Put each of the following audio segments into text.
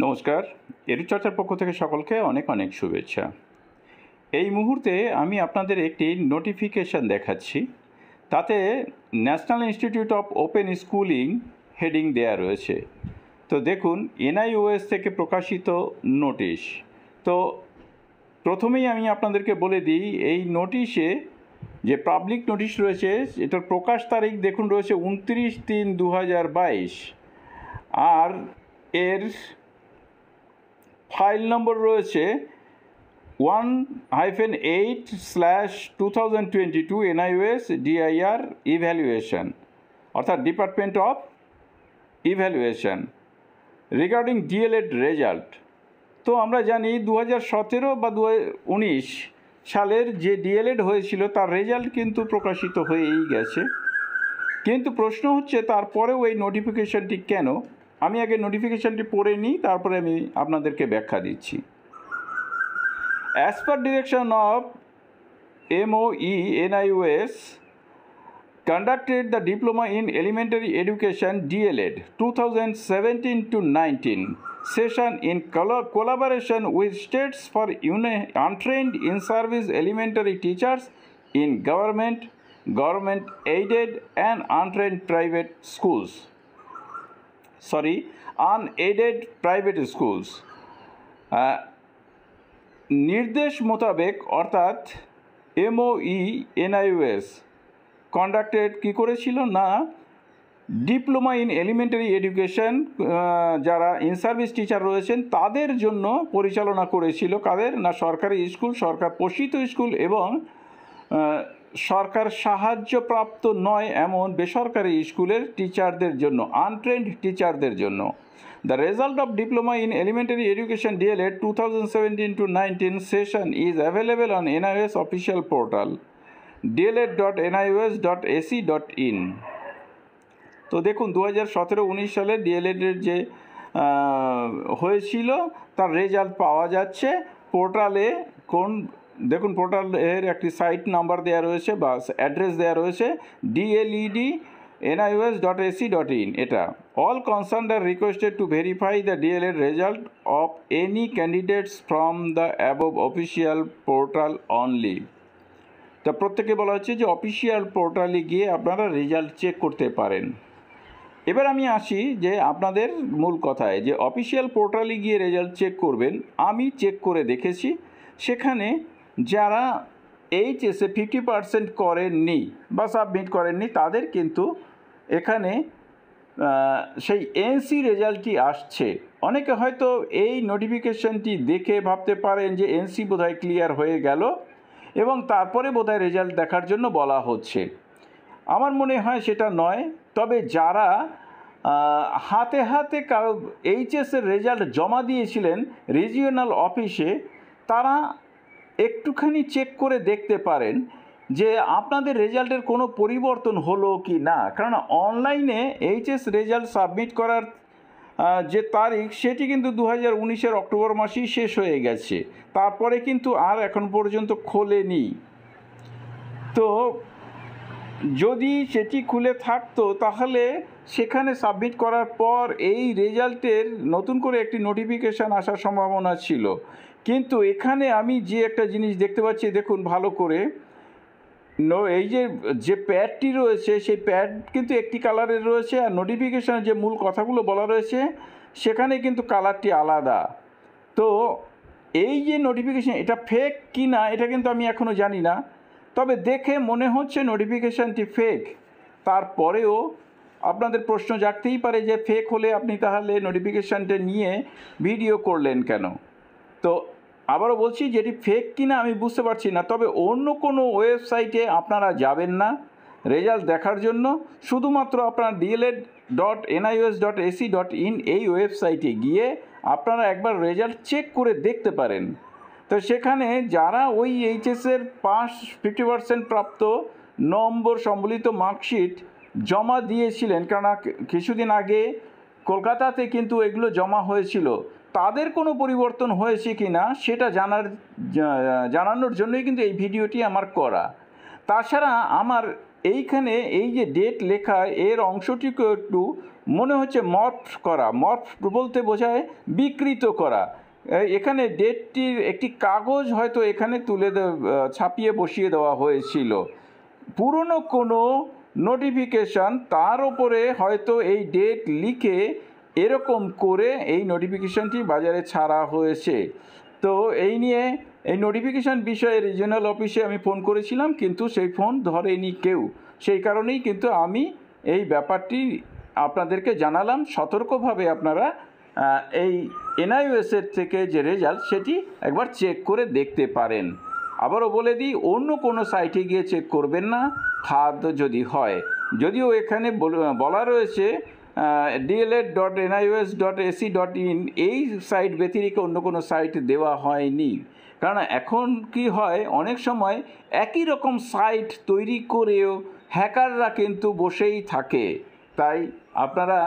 নমস্কার। এডুচার্চার পক্ষ থেকে সকলকে অনেক অনেক শুভেচ্ছা। এই মুহূর্তে আমি আপনাদের একটি নোটিফিকেশান দেখাচ্ছি। তাতে national institute of open schooling heading দেয়া রয়েছে। তো দেখুন, NIOS থেকে প্রকাশিত নোটিশ। তো প্রথমেই আমি আপনাদেরকে বলে দিই, এই নোটিশে যে পাবলিক নোটিশ রয়েছে এটার প্রকাশ তারিখ দেখুন রয়েছে 29/3/2022, আর এর ফাইল নম্বর রয়েছে 1-8/2022 NIOS DIR ইভ্যালুয়েশন, অর্থাৎ department of evaluation regarding DELED result. তো আমরা জানি 2017 বা 2019 সালের যে DELED হয়েছিল তার রেজাল্ট কিন্তু প্রকাশিত হয়েই গেছে, কিন্তু প্রশ্ন হচ্ছে তারপরেও এই নোটিফিকেশানটি কেন। আমি আগে নোটিফিকেশানটি পড়ে নিই, তারপরে আমি আপনাদেরকে ব্যাখ্যা দিচ্ছি। As per direction of MOE NIOS conducted the Diploma in Elementary Education DELED 2017-19 session in collaboration with states for untrained in-service elementary teachers in government aided and untrained private schools. Unaided private schools. নির্দেশ মোতাবেক অর্থাৎ MOE NIOS conducted কী করেছিল না, diploma in elementary education যারা in service teacher রয়েছেন তাদের জন্য পরিচালনা করেছিল। কাদের না, সরকারি স্কুল, সরকার পোষিত স্কুল এবং সরকার সাহায্যপ্রাপ্ত নয় এমন বেসরকারি স্কুলের টিচারদের জন্য, আনট্রেন্ড টিচারদের জন্য। The result of Diploma in Elementary Education DELED 2017-19 session is available on NIOS official portal deled.nios.ac.in। তো দেখুন 2017-19 সালে DELED-এর যে হয়েছিল তার রেজাল্ট পাওয়া যাচ্ছে পোর্টালে। দেখুন পোর্টালের একটি সাইট নাম্বার দেওয়া রয়েছে বা অ্যাড্রেস দেওয়া রয়েছে deled.nios.ac.in। এটা all concerned are requested to verify the DELED result of any candidates from the above official portal only. তা প্রত্যেকে বলা হচ্ছে যে অফিসিয়াল পোর্টালে গিয়ে আপনারা রেজাল্ট চেক করতে পারেন। এবার আমি আসি যে আপনাদের মূল কথায়, যে অফিসিয়াল পোর্টালে গিয়ে রেজাল্ট চেক করবেন। আমি চেক করে দেখেছি, সেখানে যারা এইচএসে 50% করেননি বা সাবমিট করেননি তাদের কিন্তু এখানে সেই NC রেজাল্টটি আসছে। অনেকে হয়তো এই নোটিফিকেশানটি দেখে ভাবতে পারেন যে NC বোধহয় ক্লিয়ার হয়ে গেল এবং তারপরে বোধহয় রেজাল্ট দেখার জন্য বলা হচ্ছে। আমার মনে হয় সেটা নয়। তবে যারা হাতে এইচএসের রেজাল্ট জমা দিয়েছিলেন রিজিওনাল অফিসে, তারা একটুখানি চেক করে দেখতে পারেন যে আপনাদের রেজাল্টের কোনো পরিবর্তন হলো কি না। কারণ অনলাইনে এইচএস রেজাল্ট সাবমিট করার যে তারিখ সেটি কিন্তু 2019-এর অক্টোবর মাসেই শেষ হয়ে গেছে, তারপরে কিন্তু আর এখন পর্যন্ত খোলেনি। তো যদি সেটি খুলে থাকতো তাহলে সেখানে সাবমিট করার পর এই রেজাল্টের নতুন করে একটি নোটিফিকেশান আসার সম্ভাবনা ছিল। কিন্তু এখানে আমি যে একটা জিনিস দেখতে পাচ্ছি, দেখুন ভালো করে, এই যে প্যাডটি রয়েছে সেই প্যাড কিন্তু একটি কালারের রয়েছে, আর নোটিফিকেশানের যে মূল কথাগুলো বলা রয়েছে সেখানে কিন্তু কালারটি আলাদা। তো এই যে নোটিফিকেশান এটা ফেক কি না এটা কিন্তু আমি এখনও জানি না, তবে দেখে মনে হচ্ছে নোটিফিকেশানটি ফেক। তারপরেও আপনাদের প্রশ্ন জাগতেই পারে যে ফেক হলে আপনি তাহলে নোটিফিকেশানটা নিয়ে ভিডিও করলেন কেন। তো আবারও বলছি, যেটি ফেক কিনা আমি বুঝতে পারছি না। তবে অন্য কোনো ওয়েবসাইটে আপনারা যাবেন না রেজাল্ট দেখার জন্য, শুধুমাত্র আপনার deled.nios.ac.in এই ওয়েবসাইটে গিয়ে আপনারা একবার রেজাল্ট চেক করে দেখতে পারেন। তো সেখানে যারা ওই এইচএসের 50% প্রাপ্ত নম্বর সম্বলিত মার্কশিট জমা দিয়েছিলেন, কারণ কিছুদিন আগে কলকাতাতে কিন্তু এগুলো জমা হয়েছিল, তাদের কোনো পরিবর্তন হয়েছে কি না সেটা জানানোর জন্যই কিন্তু এই ভিডিওটি আমার করা। তাছাড়া আমার এইখানে এই যে ডেট লেখা এর অংশটিকে একটু মনে হচ্ছে মর্ফ করা, মর্ফ বলতে বোঝায় বিকৃত করা। এখানে ডেটটির একটি কাগজ হয়তো এখানে ছাপিয়ে বসিয়ে দেওয়া হয়েছিল, পুরনো কোনো নোটিফিকেশান তার উপরে হয়তো এই ডেট লিখে এরকম করে এই নোটিফিকেশানটি বাজারে ছাড়া হয়েছে। তো এই নিয়ে এই নোটিফিকেশান বিষয়ে রিজিওনাল অফিসে আমি ফোন করেছিলাম, কিন্তু সেই ফোন ধরেনি কেউ। সেই কারণেই কিন্তু আমি এই ব্যাপারটি আপনাদেরকে জানালাম। সতর্কভাবে আপনারা এই NIOS-এর থেকে যে রেজাল্ট সেটি একবার চেক করে দেখতে পারেন। আবারও বলে দিই, অন্য কোনো সাইটে গিয়ে চেক করবেন না, ফাঁদ যদি হয়। যদিও এখানে বলা রয়েছে DELED.NIOS.ac.in, এই সাইট ব্যতিরিক্ত অন্য কোনো সাইট দেওয়া হয়নি। কারণ এখন কি হয়, অনেক সময় একই রকম সাইট তৈরি করেও হ্যাকাররা কিন্তু বসেই থাকে। তাই আপনারা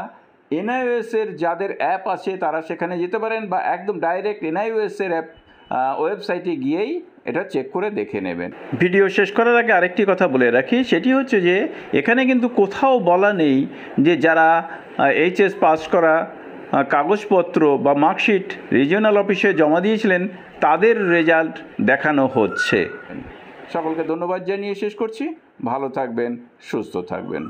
NIOS-এর যাদের অ্যাপ আছে তারা সেখানে যেতে পারেন, বা একদম ডাইরেক্ট NIOS-এর অ্যাপ ওয়েবসাইটে গিয়েই এটা চেক করে দেখে নেবেন। ভিডিও শেষ করার আগে আরেকটি কথা বলে রাখি, সেটি হচ্ছে যে এখানে কিন্তু কোথাও বলা নেই যে যারা HS পাস করা কাগজপত্র বা মার্কশিট রিজিওনাল অফিসে জমা দিয়েছিলেন তাদের রেজাল্ট দেখানো হচ্ছে। সকলকে ধন্যবাদ জানিয়ে শেষ করছি। ভালো থাকবেন, সুস্থ থাকবেন।